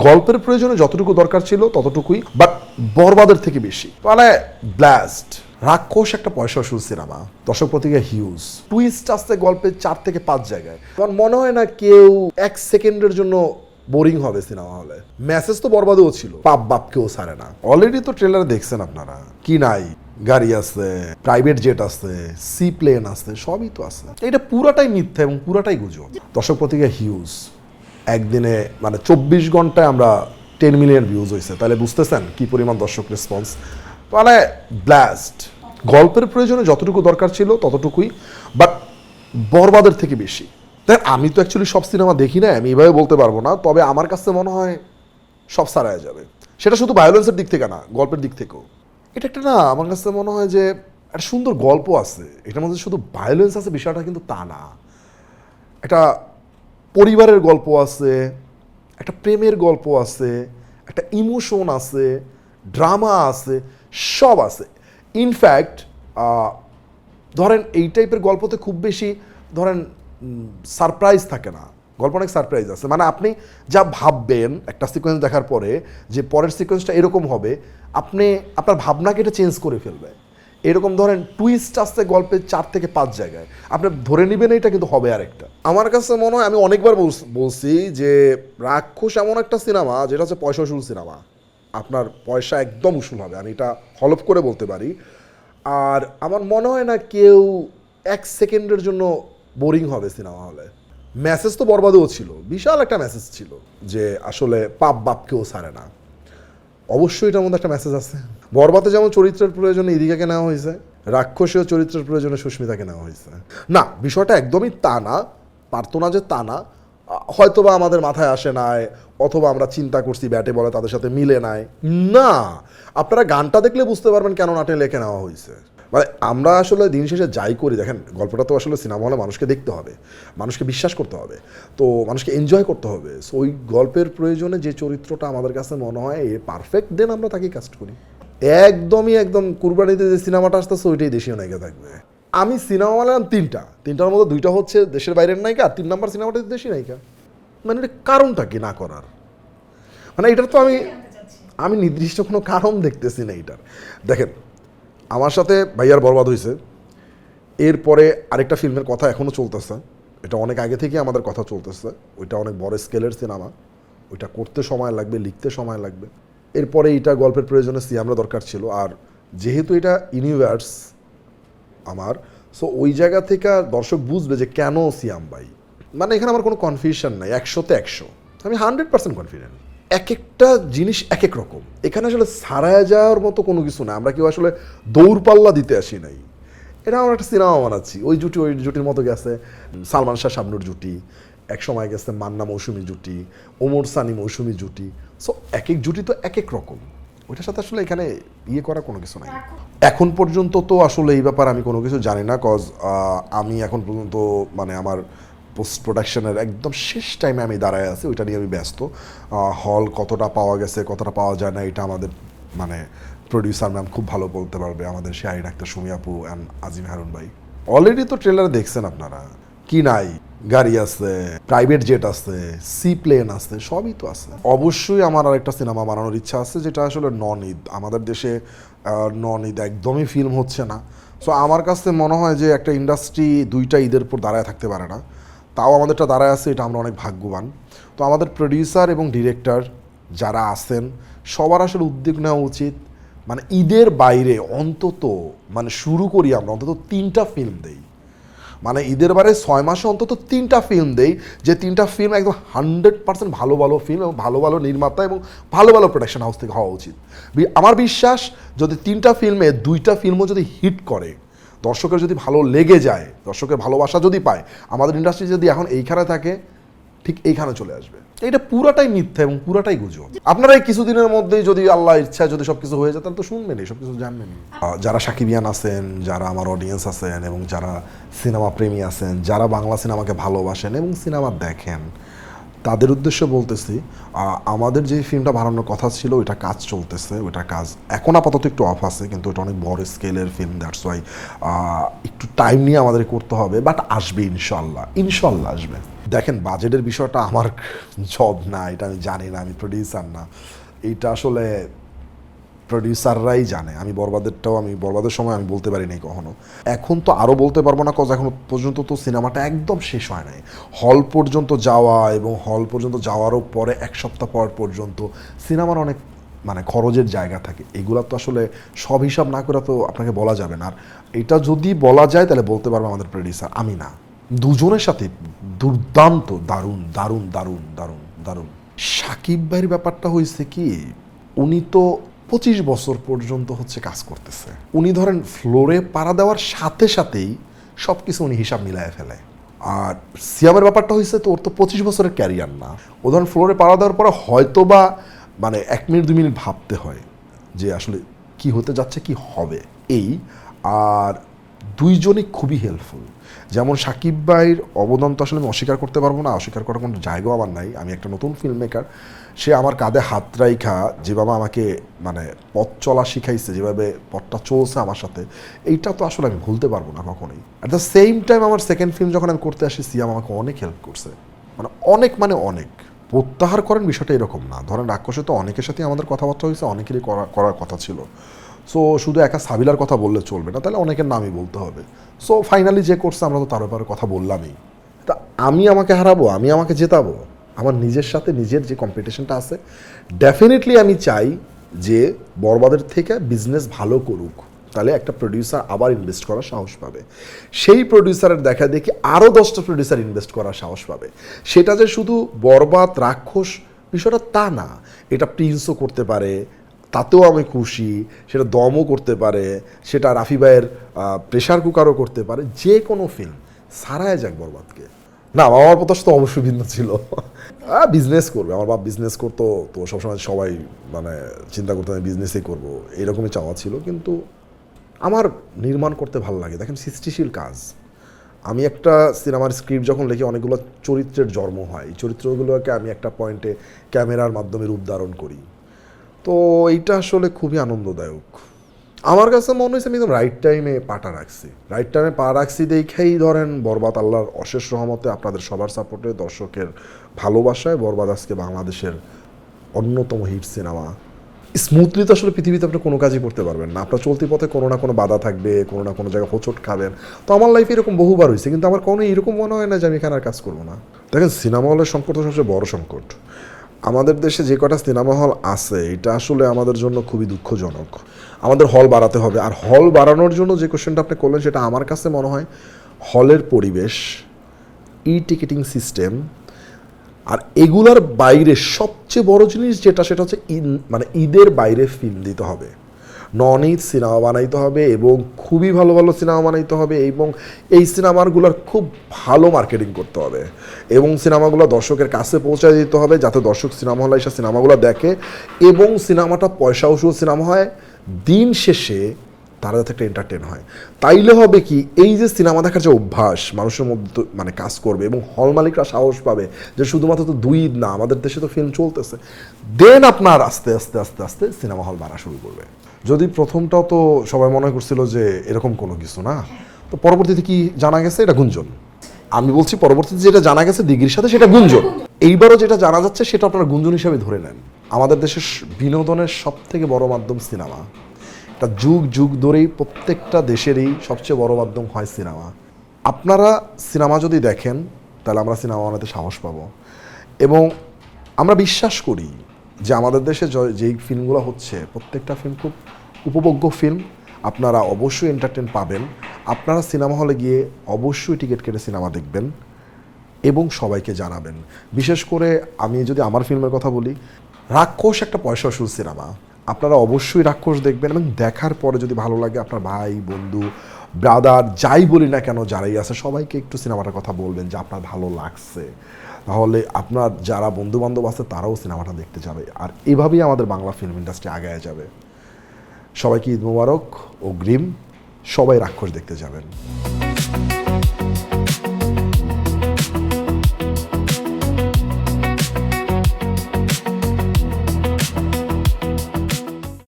গল্পের প্রয়োজনে যতটুকু দরকার ছিল ততটুকুই, বাট বরবাদের থেকে বেশি। মানে ব্লাস্ট। রাক্ষস একটা পয়সা শুরু সিনেমা, দর্শক প্রতিক্রিয়া হিউজ, টুইস্ট আসছে গল্পের 4 থেকে 5 জায়গায়। আমার মনে হয় না কেউ 1 সেকেন্ডের জন্য বোরিং হবে সিনেমা হলে। মেসেজ তো বরবাদেও ছিল, পাপ বাপ কেউ ছাড়ে না। অলরেডি তো ট্রেলার দেখছেন আপনারা, কি নাই, গাড়ি আছে, প্রাইভেট জেট আছে, সি প্লেন আছে, সবই তো আছে। এটা পুরাটাই মিথ্যা এবং পুরাটাই গুজব। দর্শক প্রতিক্রিয়া হিউজ, একদিনে মানে 24 ঘন্টায় আমরা 10 মিলিয়ন ভিউজ হয়েছে, তাহলে বুঝতেছেন কি পরিমাণ দর্শক রেসপন্স। মানে ব্লাস্ট। গল্পের প্রয়োজনে যতটুকু দরকার ছিল ততটুকুই, বাট বরবাদের থেকে বেশি। দেখ, আমি তো অ্যাকচুয়ালি সব সিনেমা দেখি না, আমি এভাবে বলতে পারবো না, তবে আমার কাছে মনে হয় সব সারায় যাবে। সেটা শুধু ভায়োলেন্সের দিক থেকে না, গল্পের দিক থেকেও। এটা একটা না, আমার কাছে মনে হয় যে একটা সুন্দর গল্প আছে এটার মধ্যে, শুধু ভায়োলেন্স আছে বিষয়টা কিন্তু তা না। একটা পরিবারের গল্প আছে, একটা প্রেমের গল্প আছে, একটা ইমোশন আছে, ড্রামা আছে, সব আছে। ইনফ্যাক্ট ধরেন এই টাইপের গল্পতে খুব বেশি ধরেন সারপ্রাইজ থাকে না, গল্প অনেক সারপ্রাইজ আছে। মানে আপনি যা ভাববেন একটা সিকোয়েন্স দেখার পরে যে পরের সিকোয়েন্সটা এরকম হবে, আপনি আপনার ভাবনাকে এটা চেঞ্জ করে ফেলবে। এরকম ধরেন টুইস্ট আসছে গল্পের 4 থেকে 5 জায়গায়, আপনি ধরে নেবেন এটা কিন্তু হবে আরেকটা। আমার কাছে মনে হয়, আমি অনেকবার বলছি যে রাক্ষস এমন একটা সিনেমা যেটা হচ্ছে পয়সা উসুল সিনেমা। আপনার পয়সা একদম উসুল হবে, আমি এটা হলফ করে বলতে পারি। আর আমার মনে হয় না কেউ 1 সেকেন্ডের জন্য বোরিং হবে সিনেমা হলে। মেসেজ তো বরবাদেও ছিল, বিশাল একটা মেসেজ ছিল যে আসলে পাপ বাপ কেউ ছাড়ে না। অবশ্যই এটার মধ্যে একটা মেসেজ আছে। বরবাদে যেমন চরিত্রের প্রয়োজনে ইদিকাকে নেওয়া হয়েছে, রাক্ষসীয় চরিত্রের প্রয়োজনে সুস্মিতাকে নেওয়া হয়েছে। না, বিষয়টা একদমই তা না, পারতো না যে তা না, হয়তোবা আমাদের মাথায় আসে নাই, অথবা আমরা চিন্তা করছি ব্যাটে বলে তাদের সাথে মিলে নাই। না, আপনারা গানটা দেখলে বুঝতে পারবেন কেন নাটে লেখে নেওয়া হয়েছে। মানে আমরা আসলে দিন শেষে যাই করি, দেখেন গল্পটা তো আসলে সিনেমা হলে মানুষকে দেখতে হবে, মানুষকে বিশ্বাস করতে হবে, তো মানুষকে এনজয় করতে হবে। সো ওই গল্পের প্রয়োজনে যে চরিত্রটা আমাদের কাছে মনে হয় এ পারফেক্ট, দেন আমরা তাকেই কাস্ট করি। একদম কুরবানিতে যে সিনেমাটা আসতেছে ওইটাই দেশীয় নায়িকা থাকবে। আমি সিনেমা বানালাম তিনটার মধ্যে 2টা হচ্ছে দেশের বাইরের নায়িকা, আর 3 নম্বর সিনেমাটা দেশি নায়িকা। মানে এটা কারণটা কি না করার? মানে এটার তো আমি নির্দিষ্ট কোনো কারণ দেখতেছি না এটার। দেখেন, আমার সাথে ভাইয়ার বরবাদ হয়েছে, এরপরে আরেকটা ফিল্মের কথা এখনও চলতেছে, এটা অনেক আগে থেকে আমাদের কথা চলতেছে। ওইটা অনেক বড় স্কেলের সিনেমা, ওইটা করতে সময় লাগবে, লিখতে সময় লাগবে। এরপরে এটা গল্পের প্রয়োজনে সিয়ামরা দরকার ছিল, আর যেহেতু এটা ইউনিভার্স আমার, সো ওই জায়গা থেকে দর্শক বুঝবে যে কেন সিয়াম ভাই। মানে এখানে আমার কোনো কনফিউশন নাই, 100-তে 100, আমি 100% কনফিডেন্ট। এক একটা জিনিস এক এক রকম, এখানে আসলে সারায় যাওয়ার মতো কোনো কিছু না। আমরা কেউ আসলে দৌড়পাল্লা দিতে আসি নাই, এটা আমরা একটা সিনেমা বানাচ্ছি। ওই জুটির মতো গেছে সালমান শাহ শাবনুর জুটি, এক সময় গেছে মান্না মৌসুমী জুটি, ওমর সানি মৌসুমী জুটি। সো এক এক জুটি তো এক এক রকম, ওইটার সাথে আসলে এখানে করা কোনো কিছু নাই। এখন পর্যন্ত তো আসলে এই ব্যাপার আমি কোনো কিছু জানি না, কজ আমি এখন পর্যন্ত মানে আমার পোস্ট প্রোডাকশনের একদম শেষ টাইমে আমি দাঁড়ায় আছি, ওইটা নিয়ে আমি ব্যস্ত। হল কতটা পাওয়া গেছে কতটা পাওয়া যায় না এটা আমাদের মানে প্রডিউসার ম্যাম খুব ভালো বলতে পারবে, আমাদের শাহিন আক্তার, সুমি আপু অ্যান্ড আজিম হারুন ভাই। অলরেডি তো ট্রেলার দেখছেন আপনারা, কি নাই, গাড়ি আছে, প্রাইভেট জেট আছে, সি প্লেন আছে, সবই তো আছে। অবশ্যই আমার আরেকটা সিনেমা বানানোর ইচ্ছা আছে, যেটা আসলে নন ঈদ, আমাদের দেশে নন ঈদ একদমই ফিল্ম হচ্ছে না। সো আমার কাছে মনে হয় যে একটা ইন্ডাস্ট্রি 2টা ঈদের উপর দাঁড়ায় থাকতে পারে না, তাও আমাদেরটা দাঁড়ায় আছে, এটা আমরা অনেক ভাগ্যবান। তো আমাদের প্রডিউসার এবং ডিরেক্টর যারা আছেন সবার আসলে উদ্যোগ নেওয়া উচিত, মানে ঈদের বাইরে অন্তত মানে শুরু করি আমরা অন্তত 3টা ফিল্ম দেই, মানে ঈদের বারে 6 মাসে অন্তত 3টা ফিল্ম দেই, যে 3টা ফিল্ম একদম 100% ভালো ভালো ফিল্ম এবং ভালো ভালো নির্মাতা এবং ভালো ভালো প্রোডাকশন হাউস থেকে হওয়া উচিত। আমার বিশ্বাস যদি 3টা ফিল্মে 2টা ফিল্মও যদি হিট করে, দর্শকের যদি ভালো লেগে যায়, দর্শকের ভালোবাসা যদি পায়, আমাদের ইন্ডাস্ট্রি যদি এখন এইখানে থাকে ঠিক এইখানে চলে আসবে। এটা পুরাটাই মিথ্যা এবং পুরাটাই গুজব। আপনারা এই কিছুদিনের মধ্যেই যদি আল্লাহ ইচ্ছা যদি সবকিছু হয়ে যায় তাহলে তো শুনবেনই, সবকিছু জানবেনই। যারা সাকিবিয়ান আছেন, যারা আমার অডিয়েন্স আছেন এবং যারা সিনেমা প্রেমী আছেন, যারা বাংলা সিনেমাকে ভালোবাসেন এবং সিনেমা দেখেন, তাদের উদ্দেশ্যে বলতেছি, আমাদের যে ফিল্মটা বানানোর কথা ছিল ওইটা কাজ চলতেছে, ওইটা কাজ এখন আপাতত একটু অফ আছে, কিন্তু ওটা অনেক বড় স্কেলের ফিল্ম, দ্যাটস ওয়াই একটু টাইম নিয়ে আমাদের করতে হবে, বাট আসবে ইনশাল্লাহ, ইনশাল্লাহ আসবে। দেখেন, বাজেটের বিষয়টা আমার জব না, এটা আমি জানি না, আমি প্রডিউসার না, এইটা আসলে প্রডিউসাররাই জানে। আমি বরবাদের সময় আমি বলতে পারি নাই কখনো, এখন তো আরও বলতে পারবো না, কজ এখন পর্যন্ত তো সিনেমাটা একদম শেষ হয় নাই। হল পর্যন্ত যাওয়া এবং হল পর্যন্ত যাওয়ারও পরে 1 সপ্তাহ পর পর্যন্ত সিনেমার অনেক খরচের জায়গা থাকে, এগুলো তো আসলে সব হিসাব না করে তো আপনাকে বলা যাবে না। আর এটা যদি বলা যায় তাহলে বলতে পারবো আমাদের প্রডিউসার, আমি না। দুজনের সাথে দুর্দান্ত, দারুণ দারুণ দারুণ দারুণ দারুণ। সাকিব ভাইয়ের ব্যাপারটা হয়েছে কি, উনি তো 25 বছর পর্যন্ত কাজ করতেছে। উনি ধরেন ফ্লোরে পাড়া দেওয়ার সাথে সাথেই সব কিছু উনি হিসাব মিলায় ফেলে। আর সিয়ামের ব্যাপারটা হয়েছে তো, ওর তো 25 বছরের ক্যারিয়ার না। ও ধরেন ফ্লোরে পাড়া দেওয়ার পরে হয়তো বা 1 মিনিট 2 মিনিট ভাবতে হয় যে আসলে কি হতে যাচ্ছে, কি হবে এই। আর দুইজনই খুবই হেল্পফুল। যেমন সাকিব ভাইয়ের অবদান তো আসলে আমি অস্বীকার করতে পারবো না, অস্বীকার করার কোনো জায়গাও আমার নাই। আমি একটা নতুন ফিল্ম মেকার, সে আমার কাঁধে হাত রাইখা যেভাবে আমাকে পথ চলা শিখাইছে, যেভাবে পথটা চলছে আমার সাথে, এইটা তো আসলে আমি ভুলতে পারবো না কখনোই। অ্যাট দ্য সেম টাইম আমার সেকেন্ড ফিল্ম যখন আমি করতে আসি, সিয়াম আমাকে অনেক হেল্প করছে, অনেক। প্রত্যাহার করেন বিষয়টা এরকম না, ধরেন রাক্ষসে তো অনেকের সাথে আমাদের কথাবার্তা হয়েছে, অনেকেরই করার কথা ছিল। সো শুধু একা সাবিলার কথা বললে চলবে না, তাহলে অনেকের নামই বলতে হবে। সো ফাইনালি যে করছে আমরা তো তার ব্যাপারে কথা বললামই। তা আমি আমাকে হারাবো, আমি আমাকে জেতাবো, আমার নিজের সাথে নিজের যে কম্পিটিশনটা আছে, ডেফিনেটলি আমি চাই যে বরবাদের থেকে বিজনেস ভালো করুক, তাহলে একটা প্রডিউসার আবার ইনভেস্ট করার সাহস পাবে। সেই প্রডিউসারের দেখা দেখি আরও 10টা প্রডিউসার ইনভেস্ট করার সাহস পাবে। সেটা যে শুধু বরবাদ রাক্ষস বিষয়টা তা না, এটা প্রিন্সও করতে পারে, তাতেও আমি খুশি। সেটা দমও করতে পারে, সেটা রাফি ভাইয়ের প্রেশার কুকারও করতে পারে, যে কোনো ফিল্ম সারায় যাক বরবাদকে। না, আমার প্রত্যাশা তো অবশ্যই ভিন্ন ছিল। বিজনেস করবে, আমার বাপ বিজনেস করতো, তো সবসময় সবাই চিন্তা করতে আমি বিজনেসই করবো, এরকমই চাওয়া ছিল। কিন্তু আমার নির্মাণ করতে ভালো লাগে। দেখেন, সৃষ্টিশীল কাজ। আমি একটা সিনেমার স্ক্রিপ্ট যখন লিখি, অনেকগুলো চরিত্রের জন্ম হয়, এই চরিত্রগুলোকে আমি একটা পয়েন্টে ক্যামেরার মাধ্যমে রূপ ধারণ করি। তো এইটা আসলে খুবই আনন্দদায়ক। আমার কাছে মনে হয়েছে আমি একদম রাইট টাইমে পা রাখছি দেখেই ধরেন বরবাদ আল্লাহর অশেষ রহমতে, আপনাদের সবার সাপোর্টে, দর্শকের ভালোবাসায় বরবাদ আজকে বাংলাদেশের অন্যতম হিট সিনেমা। স্মুথলি তো আসলে পৃথিবীতে আপনি কোনো কাজই করতে পারবেন না, আপনার চলতি পথে কোনো না কোনো বাধা থাকবে, কোনো না কোনো জায়গায় হোঁচট খাবেন। তো আমার লাইফে এরকম বহুবার হয়েছে, কিন্তু আমার কোনো এরকম মনে হয় না যে আমি এখানে আর কাজ করবো না। দেখেন, সিনেমা হলের সংকট সবচেয়ে বড় সংকট। আমাদের দেশে যে কটা সিনেমা হল আছে, এটা আসলে আমাদের জন্য খুবই দুঃখজনক। আমাদের হল বাড়াতে হবে। আর হল বাড়ানোর জন্য যে কোশ্চেনটা আপনি করলেন, সেটা আমার কাছে মনে হয় হলের পরিবেশ, টিকিটিং সিস্টেম, আর এগুলার বাইরে সবচেয়ে বড় জিনিস যেটা, সেটা হচ্ছে ঈদের বাইরে ফিল্ম দিতে হবে, নন ঈদ সিনেমা বানাইতে হবে, এবং খুবই ভালো ভালো সিনেমা বানাইতে হবে, এবং এই সিনেমাগুলোর খুব ভালো মার্কেটিং করতে হবে, এবং সিনেমাগুলো দর্শকের কাছে পৌঁছায় দিতে হবে, যাতে দর্শক সিনেমা হলে এসে সিনেমাগুলো দেখে, এবং সিনেমাটা পয়সা উসুল সিনেমা হয়, দিন শেষে তারা যাতে একটা এন্টারটেন হয়। তাইলে হবে কি, এই যে সিনেমা দেখার যে অভ্যাস মানুষের মধ্যে কাজ করবে, এবং হল মালিকরা সাহস পাবে যে শুধুমাত্র তো 2 ঈদ না, আমাদের দেশে তো ফিল্ম চলতেছে, দেন আপনার আস্তে আস্তে আস্তে আস্তে সিনেমা হল বাড়া শুরু করবে। যদি প্রথমটাও তো সবাই মনে করছিল যে এরকম কোনো কিছু না, তো পরবর্তীতে কি জানা গেছে, এটা গুঞ্জন। আমি বলছি পরবর্তীতে যেটা জানা গেছে দিঘির সাথে, সেটা গুঞ্জন। এইবারও যেটা জানা যাচ্ছে সেটা আপনারা গুঞ্জন হিসাবে ধরে নেন। আমাদের দেশের বিনোদনের সব থেকে বড় মাধ্যম সিনেমা। এটা যুগ যুগ ধরেই প্রত্যেকটা দেশেরই সবচেয়ে বড় মাধ্যম হয় সিনেমা। আপনারা সিনেমা যদি দেখেন, তাহলে আমরা সিনেমা বানাতে সাহস পাবো, এবং আমরা বিশ্বাস করি যে আমাদের দেশে যেই ফিল্মগুলো হচ্ছে, প্রত্যেকটা ফিল্ম খুব উপভোগ্য ফিল্ম। আপনারা অবশ্যই এন্টারটেন পাবেন। আপনারা সিনেমা হলে গিয়ে অবশ্যই টিকিট কেটে সিনেমা দেখবেন এবং সবাইকে জানাবেন। বিশেষ করে আমি যদি আমার ফিল্মের কথা বলি, রাক্ষস একটা পয়সা উসুল সিনেমা। আপনারা অবশ্যই রাক্ষস দেখবেন, এবং দেখার পরে যদি ভালো লাগে, আপনার ভাই, বন্ধু, ব্রাদার, যাই বলি না কেন, যারাই আছে সবাইকে একটু সিনেমাটার কথা বলবেন যে আপনার ভালো লাগছে। তাহলে আপনার যারা বন্ধুবান্ধব আছে তারাও সিনেমাটা দেখতে যাবে, আর এভাবেই আমাদের বাংলা ফিল্ম ইন্ডাস্ট্রি আগায় যাবে। সবাইকে ঈদ মোবারক, অগ্রিম। সবাই রাক্ষস দেখতে যাবেন।